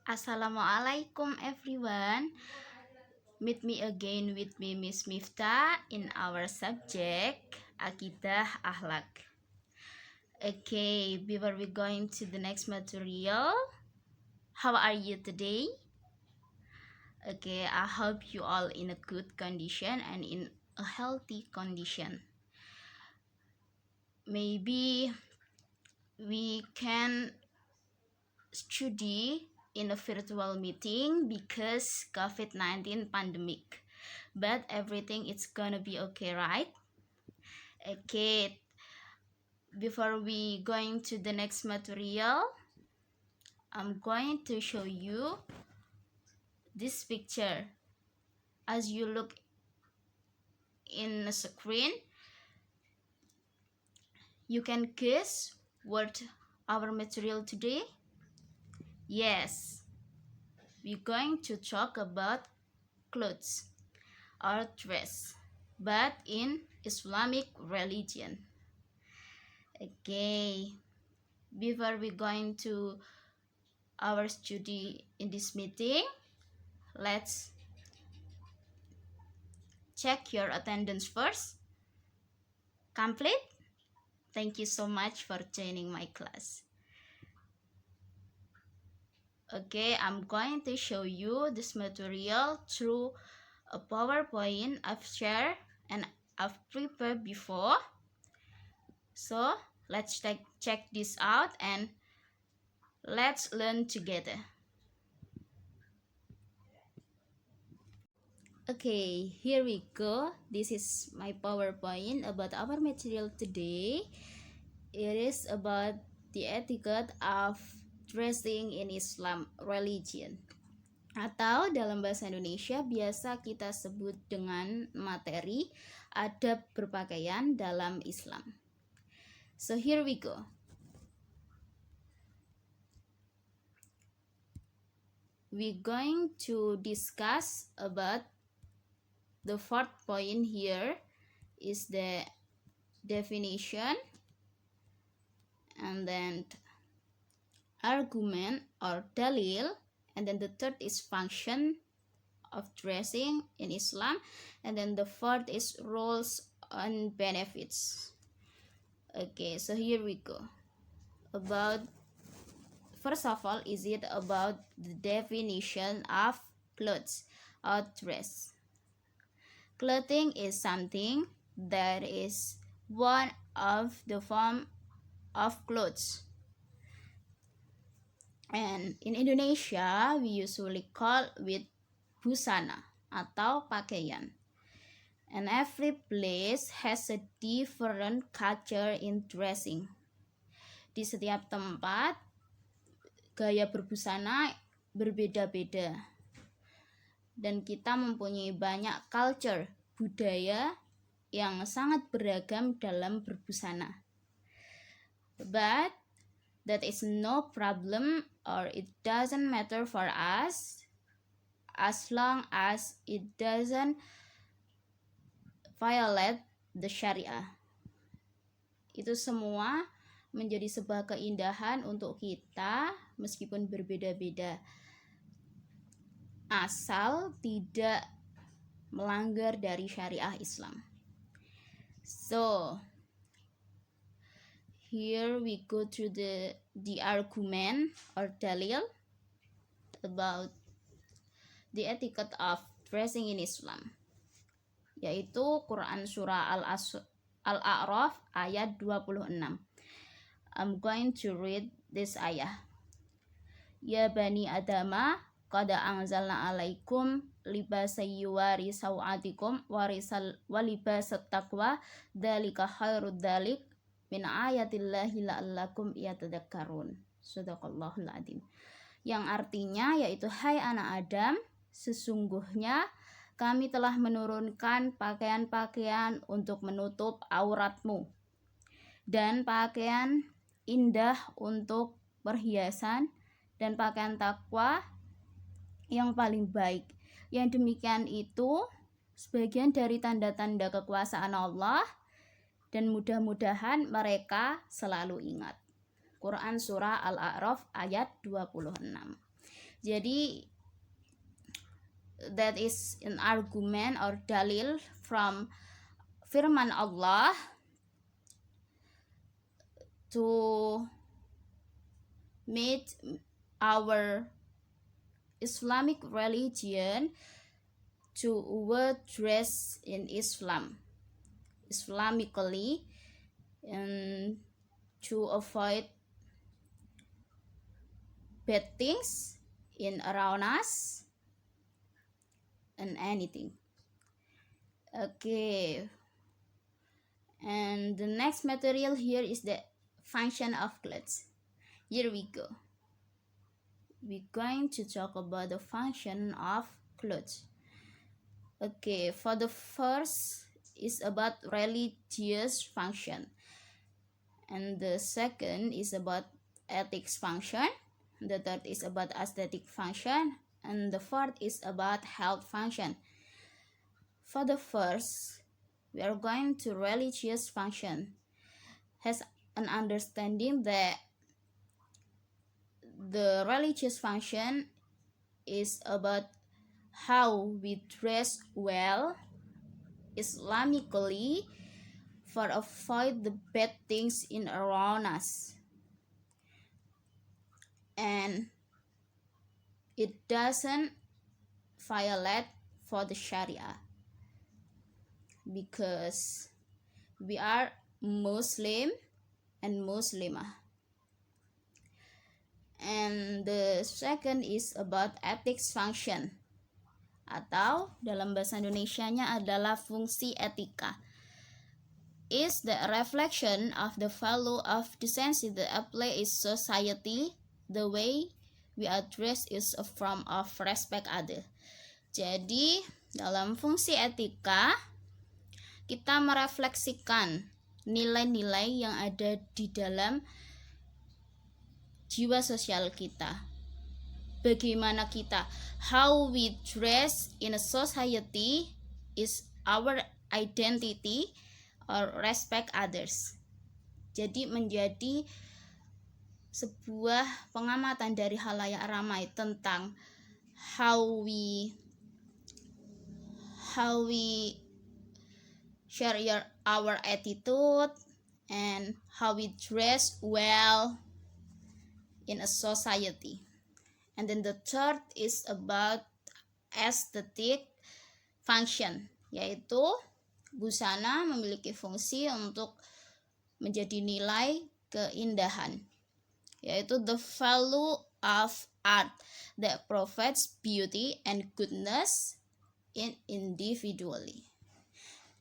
Assalamualaikum everyone. Meet me again with me Miss Miftah in our subject Akidah Akhlak. Okay, before we going to the next material, how are you today? Okay, I hope you all in a good condition and in a healthy condition. Maybe we can study in a virtual meeting because COVID-19 pandemic, but everything is gonna be okay, right? Okay, before we going to the next material, I'm going to show you this picture. As you look in the screen, you can guess what our material today. Yes, we're going to talk about clothes or dress, but in Islamic religion. Okay, before we going to our study in this meeting, let's check your attendance first. Complete? Thank you so much for joining my class. Okay, I'm going to show you this material through a PowerPoint I've shared and I've prepared before. So let's check this out and let's learn together. Okay, here we go. This is my PowerPoint about our material today. It is about the etiquette of dressing in Islam religion, atau dalam bahasa Indonesia biasa kita sebut dengan materi adab berpakaian dalam Islam. So here we go. We're going to discuss about the fourth point here is the definition, and then argument or dalil, and then the third is function of dressing in Islam, and then the fourth is roles and benefits. Okay, so here we go. First of all, is it about the definition of clothes or dress? Clothing is something that is one of the form of clothes. And in Indonesia, we usually call with busana atau pakaian. And every place has a different culture in dressing. Di setiap tempat, gaya berbusana berbeda-beda. Dan kita mempunyai banyak culture, budaya yang sangat beragam dalam berbusana. But that is no problem or it doesn't matter for us as long as it doesn't violate the Syariah. Itu semua menjadi sebuah keindahan untuk kita meskipun berbeda-beda, asal tidak melanggar dari Syariah Islam. So here we go to the argument or dalil about the etiquette of dressing in Islam, yaitu Quran Surah Al-A'raf ayat 26. I'm going to read this ayah. Ya bani Adama, qad anzalna alaikum libasay yuwari sawatikum wa libasat taqwa dzalika khairud dzalik min ayatillahi la'allakum yatadakkarun. Shadaqallahul adzim. Yang artinya yaitu, hai anak Adam, sesungguhnya kami telah menurunkan pakaian-pakaian untuk menutup auratmu dan pakaian indah untuk perhiasan dan pakaian takwa yang paling baik. Yang demikian itu sebagian dari tanda-tanda kekuasaan Allah dan mudah-mudahan mereka selalu ingat. Quran Surah Al-A'raf ayat 26. Jadi that is an argument or dalil from firman Allah to meet our Islamic religion to wear dress in Islamically, and to avoid bad things in around us and anything. Okay, and the next material here is the function of clothes. Here we go. We're going to talk about the function of clothes. Okay, for the first is about religious function, and the second is about ethics function, the third is about aesthetic function, and the fourth is about health function. For the first, we are going to religious function. Has an understanding that the religious function is about how we dress well Islamically for avoid the bad things in around us, and it doesn't violate for the Sharia because we are Muslim and Muslimah. And the second is about ethics function, atau dalam bahasa Indonesianya adalah fungsi etika. Is the reflection of the value of decency that apply in society. The way we address is a form of respect other. Jadi dalam fungsi etika kita merefleksikan nilai-nilai yang ada di dalam jiwa sosial kita. Bagaimana kita, how we dress in a society is our identity or respect others. Jadi menjadi sebuah pengamatan dari halayak ramai tentang how we share our attitude and how we dress well in a society. And then the third is about aesthetic function, yaitu busana memiliki fungsi untuk menjadi nilai keindahan, yaitu the value of art that provides beauty and goodness in individually.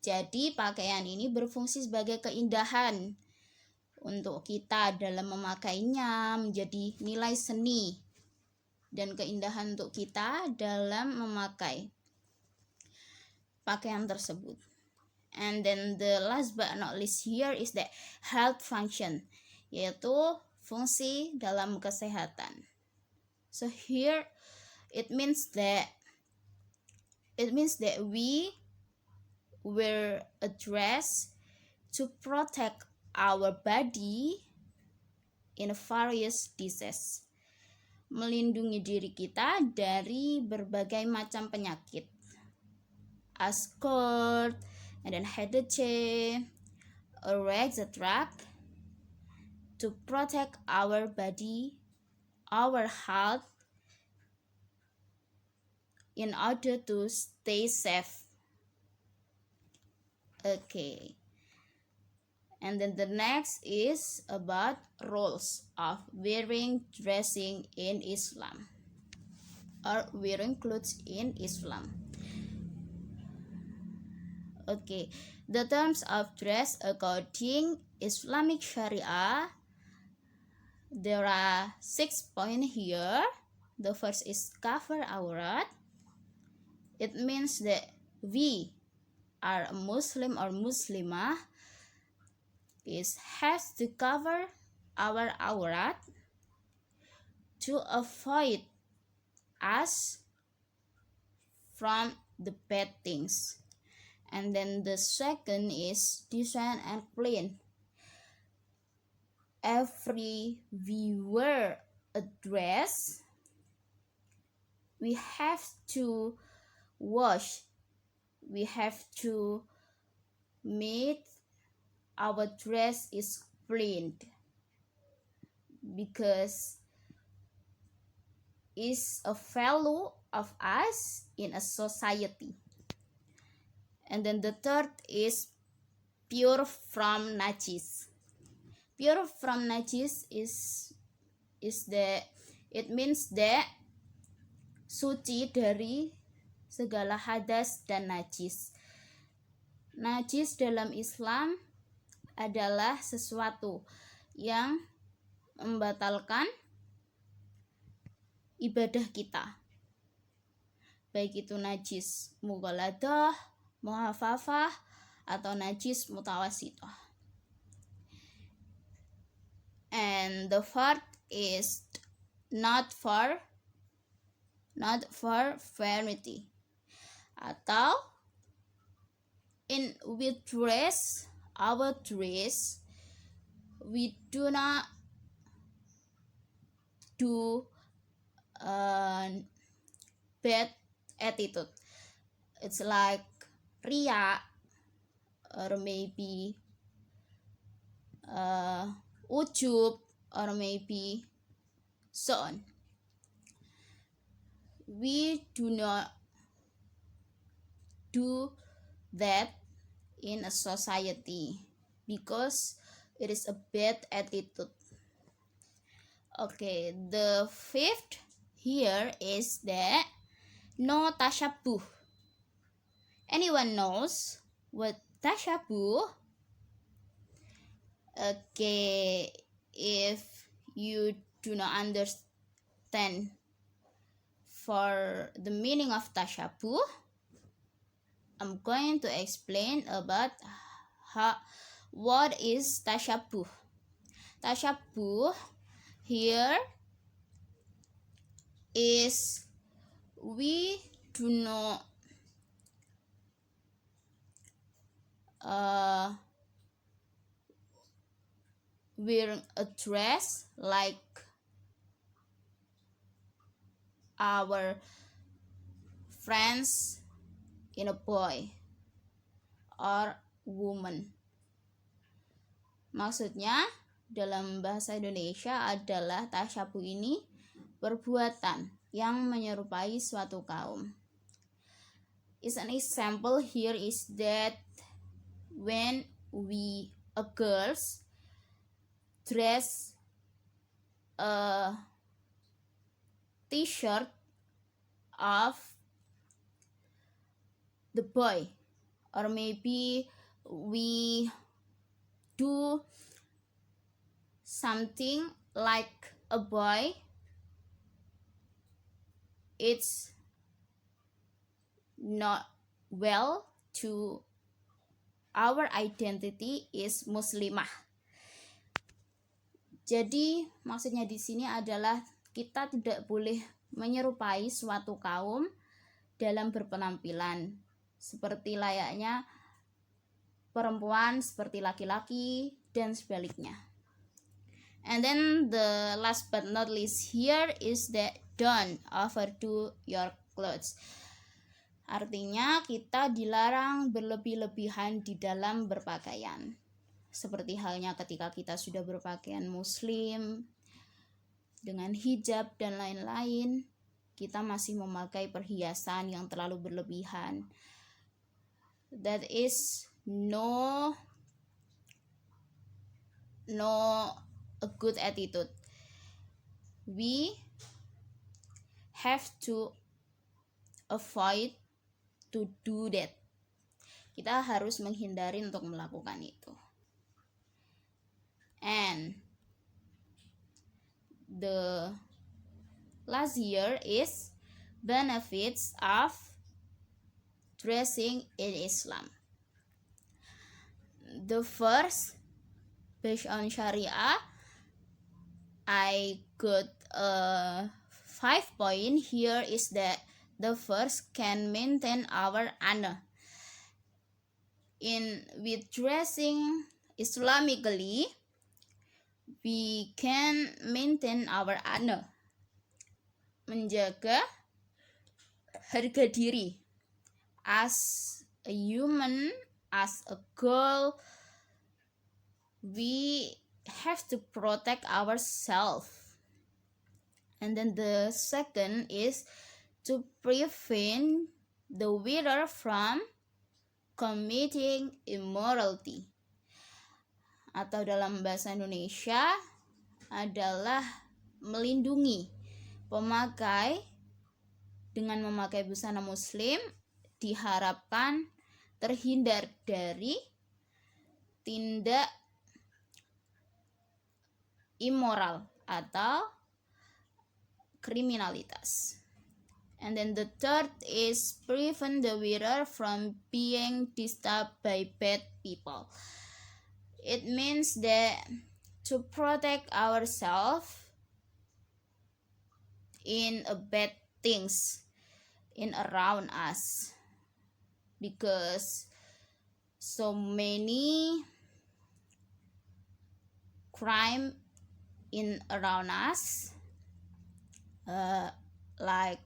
Jadi pakaian ini berfungsi sebagai keindahan untuk kita dalam memakainya, menjadi nilai seni dan keindahan untuk kita dalam memakai pakaian tersebut. And then the last but not least here is the health function, yaitu fungsi dalam kesehatan. So here it means that we wear a dress to protect our body in various diseases, melindungi diri kita dari berbagai macam penyakit, as cold, and then headache, or etc., to protect our body, our health, in order to stay safe. Okay. And then the next is about rules of dressing in Islam, or wearing clothes in Islam. Okay, the terms of dress according Islamic Sharia, there are 6 points here. The first is cover aurat. It means that we are a Muslim or Muslimah has to cover our aurat to avoid us from the bad things. And then the second is decent and clean. Every we wear a dress we have to wash, we have to make our dress is cleaned, because it's a value of us in a society. And then the third is pure from najis. Pure from najis is that it means that suci dari segala hadas dan najis. Najis dalam Islam adalah sesuatu yang membatalkan ibadah kita, baik itu najis mughaladah, muhafafah, atau najis mutawasithah. And the fourth is not for vanity, atau we dress our dress, we do not do bad attitude. It's like riya, or maybe ujub, or maybe so on. We do not do that in a society because it is a bad attitude. Okay, the fifth here is that no tashabuh. Anyone knows what tashabuh? Okay, if you do not understand for the meaning of tashabuh, I'm going to explain about what is tashabuh. Tashabuh here is we do not wearing a dress like our friends in a boy or woman. Maksudnya dalam bahasa Indonesia adalah tasyabuh ini perbuatan yang menyerupai suatu kaum. Is an example here is that when we girls dress a t-shirt of the boy, or maybe we do something like a boy, it's not well to our identity is muslimah. Jadi maksudnya di sini adalah kita tidak boleh menyerupai suatu kaum dalam berpenampilan seperti layaknya perempuan seperti laki-laki dan sebaliknya. And then the last but not least here is that don't overdo your clothes. Artinya kita dilarang berlebih-lebihan di dalam berpakaian. Seperti halnya ketika kita sudah berpakaian muslim dengan hijab dan lain-lain, kita masih memakai perhiasan yang terlalu berlebihan. That is no a good attitude. We have to avoid to do that. Kita harus menghindari untuk melakukan itu. And the last year is benefits of dressing in Islam. The first, based on Sharia, I got 5 point here is that the first can maintain our honor. With dressing Islamically, we can maintain our honor, menjaga harga diri. As a human, as a girl, we have to protect ourselves. And then the second is to prevent the wearer from committing immorality, atau dalam bahasa Indonesia adalah melindungi pemakai. Dengan memakai busana muslim diharapkan terhindar dari tindak immoral atau kriminalitas. And then the third is prevent the wearer from being disturbed by bad people. It means that to protect ourselves in bad things in around us, because so many crime in around us, like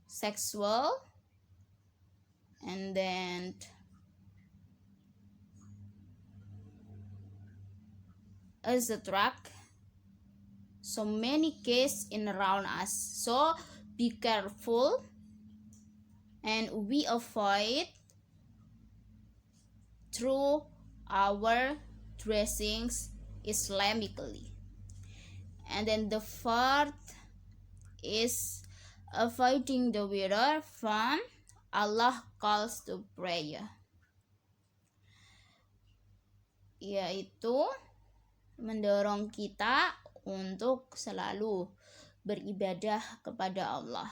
sexual, and then as a drug, so many cases in around us. So be careful and we avoid through our dressings Islamically. And then the fourth is avoiding the wearer from Allah calls to prayer, yaitu mendorong kita untuk selalu beribadah kepada Allah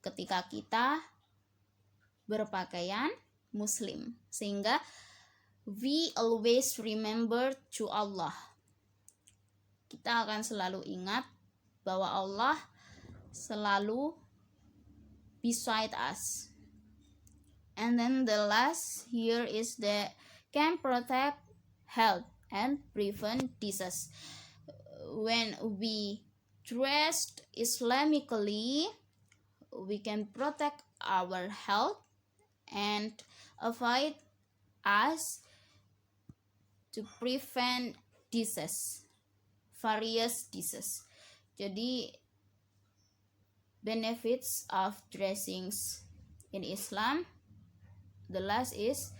ketika kita berpakaian muslim, sehingga we always remember to Allah. Kita akan selalu ingat bahwa Allah selalu beside us. And then the last here is that can protect health and prevent disease. When we dressed Islamically, we can protect our health and avoid us to prevent disease, various disease. Jadi benefits of dressings in Islam, the last is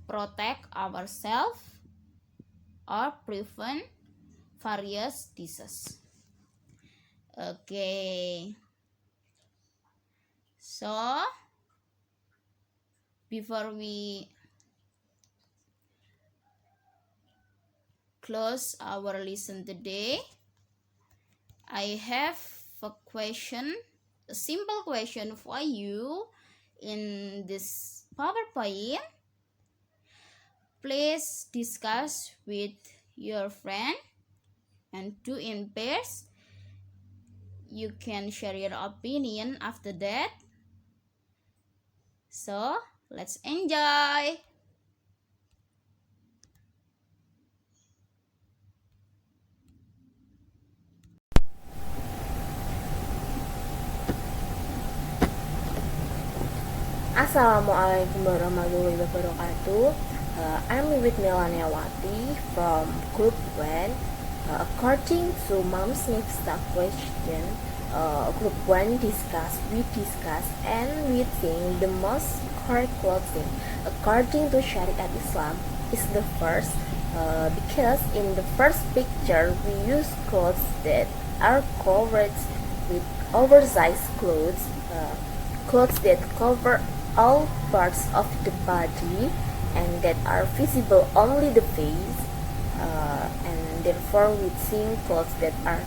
protect ourselves or prevent various disease. Okay. So before we close our lesson today, I have a question, a simple question for you in this PowerPoint. Please discuss with your friend and do in pairs. You can share your opinion after that. So let's enjoy. Assalamualaikum warahmatullahi wabarakatuh. I'm with Melaniawati from Group 1. According to Mom's Miftakhul question, Group 1 we discuss and we think the most correct clothing according to Syariat Islam is the first, because in the first picture we use clothes that are covered with oversized clothes, clothes that cover all parts of the body and that are visible only the face, and therefore we think clothes that are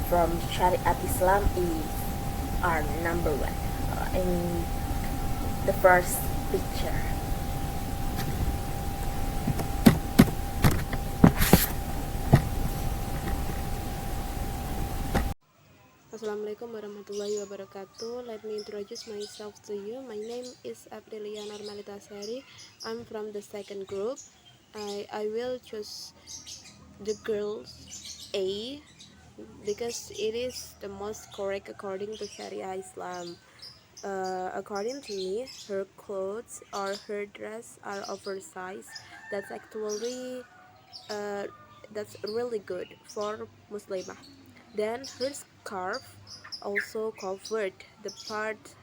from Syariat Islam are number one in the first picture. Assalamualaikum warahmatullahi wabarakatuh. Let me introduce myself to you. My name is Aprilia Normalitasari. I'm from the second group. I will choose the girls A. because it is the most correct according to Sharia Islam. According to me, her clothes or her dress are oversized. That's actually that's really good for Muslimah. Then her scarf also covered the part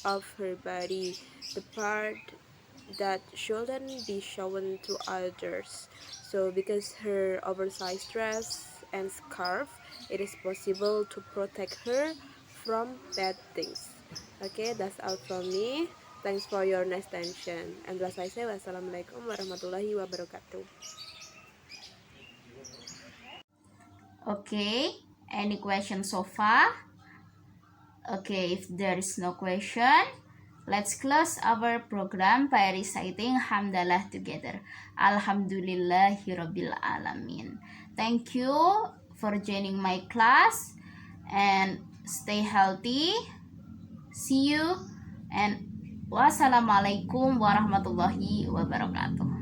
of her body, the part that shouldn't be shown to others. So because her oversized dress and scarf, it is possible to protect her from bad things. Okay, that's all from me. Thanks for your nice attention. And as I say, wassalamualaikum warahmatullahi wabarakatuh. Okay, any questions so far? Okay, if there is no question, let's close our program by reciting Hamdalah together. Alhamdulillahirabbil alamin. Thank you for joining my class and stay healthy. See you and wassalamualaikum warahmatullahi wabarakatuh.